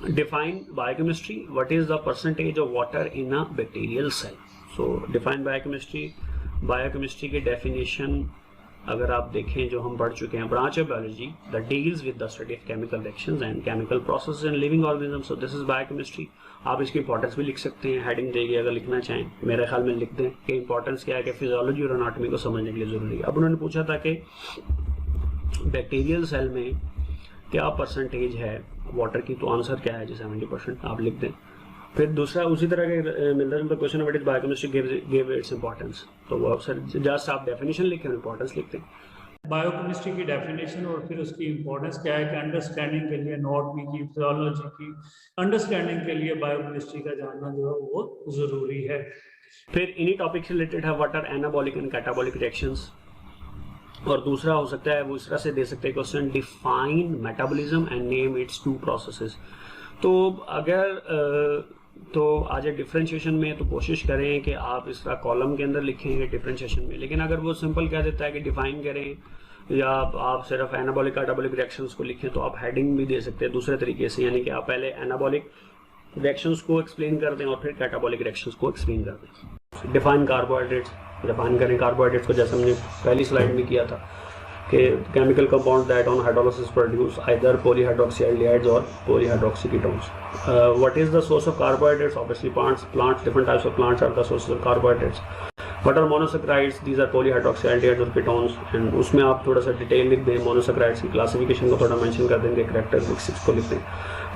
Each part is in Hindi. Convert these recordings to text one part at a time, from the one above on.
Define biochemistry. What is the percentage of water in a bacterial cell? So define biochemistry. Biochemistry की definition अगर आप देखें जो हम पढ़ चुके हैं, branch of biology that deals with the study of chemical reactions and chemical processes in living organisms. So this is biochemistry. आप इसकी इंपॉर्टेंस भी लिख सकते हैं, हेडिंग देगी अगर लिखना चाहें, मेरे ख्याल में लिख दें कि इंपॉर्टेंस क्या है कि फिजियोलॉजी और एनाटॉमी को समझने के लिए जरूरी है। अब उन्होंने पूछा था कि बैक्टीरियल सेल में क्या परसेंटेज है वाटर की, तो आंसर क्या है जी 70%, आप लिख दें। फिर दूसरा उसी तरह के मिलता जुलता question, what is biochemistry give its importance, तो वो सर जस्ट आप डेफिनेशन लिखें और इंपॉर्टेंस लिखते हैं। बायोकेमिस्ट्री की डेफिनेशन और फिर उसकी इंपॉर्टेंस क्या है कि अंडरस्टैंडिंग के लिए, एनाटॉमी की, फिजियोलॉजी की अंडरस्टैंडिंग के लिए बायोकेमिस्ट्री का जानना जो है वो जरूरी है। फिर इन्हीं टॉपिक से रिलेटेड है what are anabolic and catabolic reactions, और दूसरा हो सकता है वो इस तरह से दे सकते हैं question, define metabolism and name its two processes. तो अगर तो आज डिफरेंशिएशन में तो कोशिश करें कि आप इस तरह कॉलम के अंदर लिखेंगे डिफरेंशिएशन में, लेकिन अगर वो सिंपल कह देता है कि डिफाइन करें या आप सिर्फ एनाबॉलिक कैटाबॉलिक रिएक्शंस को लिखें, तो आप हेडिंग भी दे सकते हैं दूसरे तरीके से, यानी कि आप पहले एनाबॉलिक रिएक्शंस को एक्सप्लेन कर दें और फिर कैटाबॉलिक रिएक्शंस को एक्सप्लेन कर दें। डिफाइन कार्बोहाइड्रेट्स, डिफाइन करें कार्बोहाइड्रेट्स को, जैसे हमने पहली स्लाइड में किया था कि chemical compound that on hydrolysis produce either polyhydroxy aldehydes और polyhydroxy ketones. What is the source of carbohydrates? Obviously plants, different types of plants are the sources of carbohydrates. What are monosaccharides? These are polyhydroxy aldehydes और कीटोन्स। एंड उसमें आप थोड़ा सा डिटेल लिख दें, मोनोसैकेराइड्स की क्लासिफिकेशन को थोड़ा मेंशन कर देंगे, कैरेक्टरिस्टिक्स को लिख दें।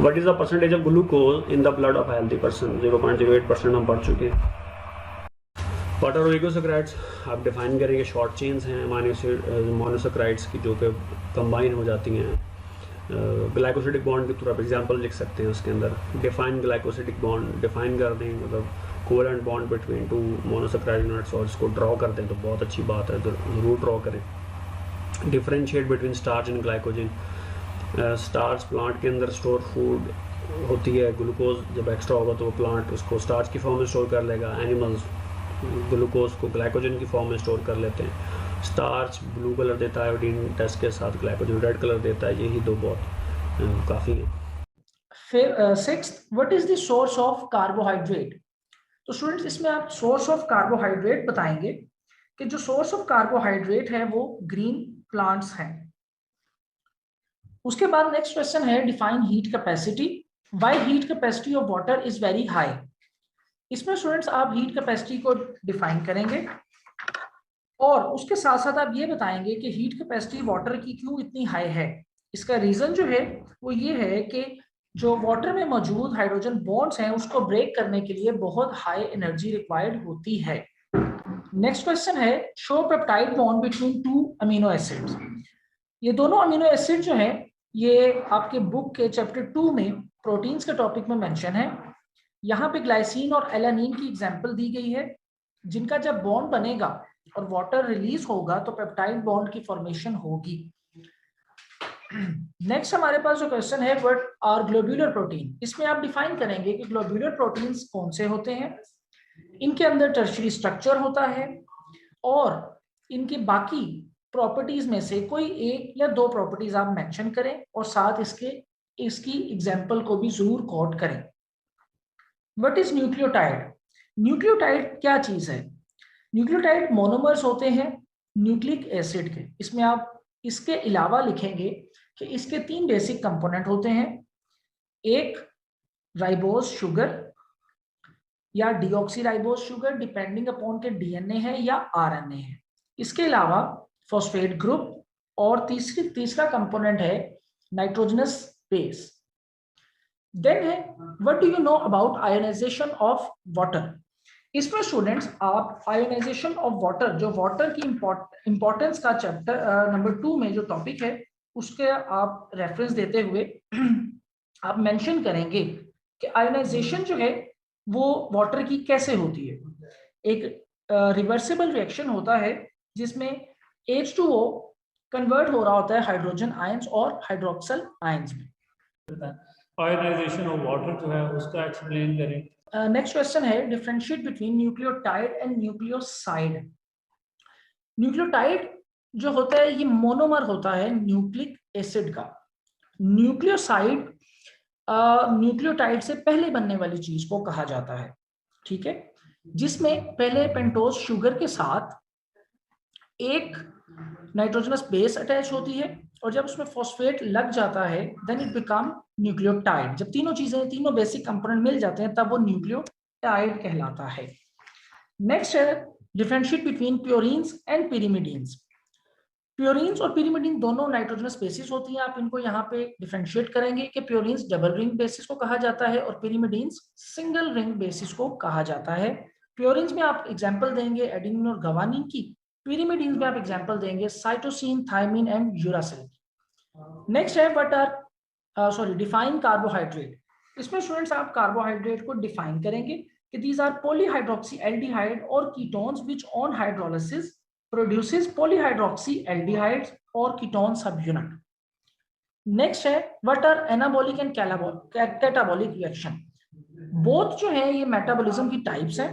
What is the percentage of glucose in the blood of healthy person? 0.08% हम पढ़ चुके हैं। What are oligosaccharides? आप डिफाइन करेंगे शॉर्ट चेन्स हैं मोनोसैकेराइड्स की जो कि कंबाइन हो जाती हैं ग्लाइकोसिडिक बॉन्ड के थ्रू, आप एग्जांपल लिख सकते हैं उसके अंदर। डिफाइन ग्लाइकोसिडिक बॉन्ड, डिफाइन कर दें मतलब covalent bond between two monosaccharide units, और इसको ड्रॉ कर दें तो बहुत अच्छी बात है, ज़रूर ड्रॉ करें। Differentiate between starch and glycogen. Starch plant के अंदर स्टोर फूड होती है, ग्लूकोज जब एक्स्ट्रा होगा तो वो प्लांट उसको स्टार्च की फॉर्म में स्टोर कर लेगा, एनिमल्स ग्लूकोज को ग्लाइकोजन की फॉर्म में स्टोर कर लेते हैं। स्टार्च ब्लू कलर देता है आयोडीन टेस्ट के साथ, ग्लाइकोजन रेड कलर देता है, यही दो बहुत काफ़ी है। फिर sixth, what is the source of carbohydrate? तो स्टूडेंट्स इसमें आप सोर्स ऑफ कार्बोहाइड्रेट बताएंगे कि जो सोर्स ऑफ कार्बोहाइड्रेट है वो ग्रीन प्लांट्स हैं। उसके बाद नेक्स्ट क्वेश्चन है define heat capacity. Why heat capacity of water is very high? इसमें स्टूडेंट्स आप हीट कैपेसिटी को डिफाइन करेंगे और उसके साथ साथ आप ये बताएंगे कि हीट कैपेसिटी वाटर की क्यों इतनी हाई है। इसका रीजन जो है वो ये है कि जो वाटर में मौजूद हाइड्रोजन बॉन्ड्स हैं उसको ब्रेक करने के लिए बहुत हाई एनर्जी रिक्वायर्ड होती है। नेक्स्ट क्वेश्चन है show peptide bond between two amino acids. ये दोनों अमीनो एसिड जो है ये आपके बुक के चैप्टर 2 में प्रोटीन्स के टॉपिक में मेंशन है। यहाँ पे ग्लाइसिन और एलानिन की एग्जांपल दी गई है, जिनका जब बॉन्ड बनेगा और वाटर रिलीज होगा तो पेप्टाइड बॉन्ड की फॉर्मेशन होगी। नेक्स्ट हमारे पास जो क्वेश्चन है व्हाट आर ग्लोब्यूलर प्रोटीन। इसमें आप डिफाइन करेंगे कि ग्लोब्यूलर प्रोटीन्स कौन से होते हैं, इनके अंदर टर्शियरी स्ट्रक्चर होता है और इनकी बाकी प्रॉपर्टीज में से कोई एक या दो प्रॉपर्टीज आप मेंशन करें और साथ इसकी एग्जांपल को भी जरूर कोट करें। What is nucleotide? न्यूक्लियोटाइड क्या चीज है? न्यूक्लियोटाइड मोनोमर्स होते हैं न्यूक्लिक एसिड के। इसमें आप इसके अलावा लिखेंगे कि इसके 3 बेसिक कंपोनेंट होते हैं, एक राइबोज शुगर या डीऑक्सीराइबोज शुगर डिपेंडिंग अपॉन के डीएनए है या आरएनए है। इसके अलावा फॉस्फेट ग्रुप और तीसरा कंपोनेंट है नाइट्रोजनस बेस। देन है what do you know about ionization of water. इसमें स्टूडेंट्स आप आयोनाइजेशन ऑफ वाटर, जो वाटर की इंपॉर्टेंस का चैप्टर नंबर 2 में जो टॉपिक है उसके आप रेफरेंस देते हुए आप मेंशन करेंगे कि आयोनाइजेशन जो है वो वाटर की कैसे होती है। एक रिवर्सिबल रिएक्शन होता है जिसमें H2O कन्वर्ट हो रहा होता है हाइड्रोजन आयंस और हाइड्रोक्सल आयंस में। आयोनाइजेशन ऑफ वाटर जो है उसका एक्सप्लेन करें। नेक्स्ट क्वेश्चन है differentiate between nucleotide and nucleoside. Nucleotide जो होता है ये मोनोमर होता है न्यूक्लिक एसिड का। न्यूक्लियोसाइड न्यूक्लियोटाइड से पहले बनने वाली चीज को कहा जाता है, ठीक है, जिसमें पहले पेंटोज शुगर के साथ एक नाइट्रोजनस बेस अटैच होती है और जब उसमें फॉस्फेट लग जाता है देन इट बिकम न्यूक्लियोटाइड। जब तीनों चीजें, तीनों बेसिक कंपोनेंट मिल जाते हैं तब वो न्यूक्लियोटाइड कहलाता है। नेक्स्ट है डिफरेंशिएट बिटवीन प्योरीन्स एंड पिरिमिडीन्स। प्योरीन्स और पिरिमिडीन दोनों नाइट्रोजनस बेसिस होती हैं। आप इनको यहाँ पे डिफरेंशिएट करेंगे कि प्योरीन्स डबल रिंग बेसिस को कहा जाता है और पिरिमिडीन्स सिंगल रिंग बेसिस को कहा जाता है। प्योरीन्स में आप एग्जांपल देंगे एडेनिन और गवानीन की, पिरिमिडीन्स में आप एग्जांपल देंगे cytosine, thymine and uracil. Next है व्हाट आर डिफाइन कार्बोहाइड्रेट। इसमें स्टूडेंट्स आप कार्बोहाइड्रेट को डिफाइन करेंगे कि दीज आर पॉलीहाइड्रोक्सी एल्डिहाइड और ketones which on hydrolysis produces polyhydroxy aldehydes or ketone subunit. Next है what are anabolic and catabolic reaction. Both जो है ये मेटाबॉलिज्म की टाइप्स हैं।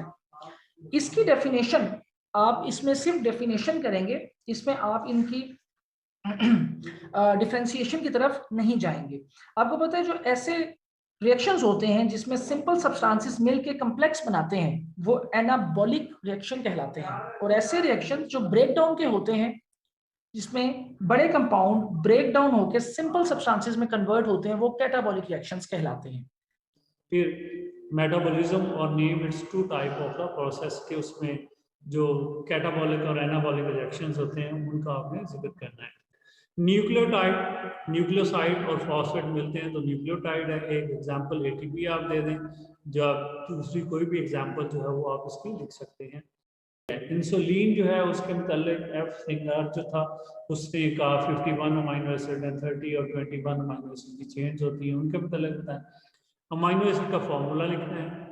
इसकी डेफिनेशन आप इसमें सिर्फ डेफिनेशन करेंगे, इसमें आप इनकी डिफरेंशिएशन की तरफ नहीं जाएंगे। आपको पता है जो ऐसे रिएक्शंस होते हैं जिसमें सिंपल सब्सटेंसेस मिलके कॉम्प्लेक्स बनाते हैं वो एनाबॉलिक रिएक्शन कहलाते हैं, और ऐसे रिएक्शन जो ब्रेक डाउन के होते हैं जिसमें बड़े कंपाउंड ब्रेक डाउन होकर सिंपल सब्सटेंसेस में कन्वर्ट होते हैं वो कैटाबॉलिक रिएक्शंस कहलाते हैं। फिर मेटाबॉलिज्म और name its two type of the process के उसमें जो कैटाबॉलिक और एनाबॉलिक रिएक्शंस होते हैं उनका आपने जिक्र करना है। न्यूक्लियोटाइड, न्यूक्लियोसाइड और फॉस्फेट मिलते हैं तो न्यूक्लियोटाइड है। एक एग्जांपल एटीपी आप दे दें, जो आप दूसरी कोई भी एग्जांपल जो है वो आप उसकी लिख सकते हैं। इंसुलिन जो है उसके मतलब एफ सिंगर जो था उसने कहा 51 अमाइनो एसिड एंड 30 और 21 अमाइनो एसिड की चेंज होती है, उनके मतलब अमाइनो एसिड का फॉर्मूला लिखना है।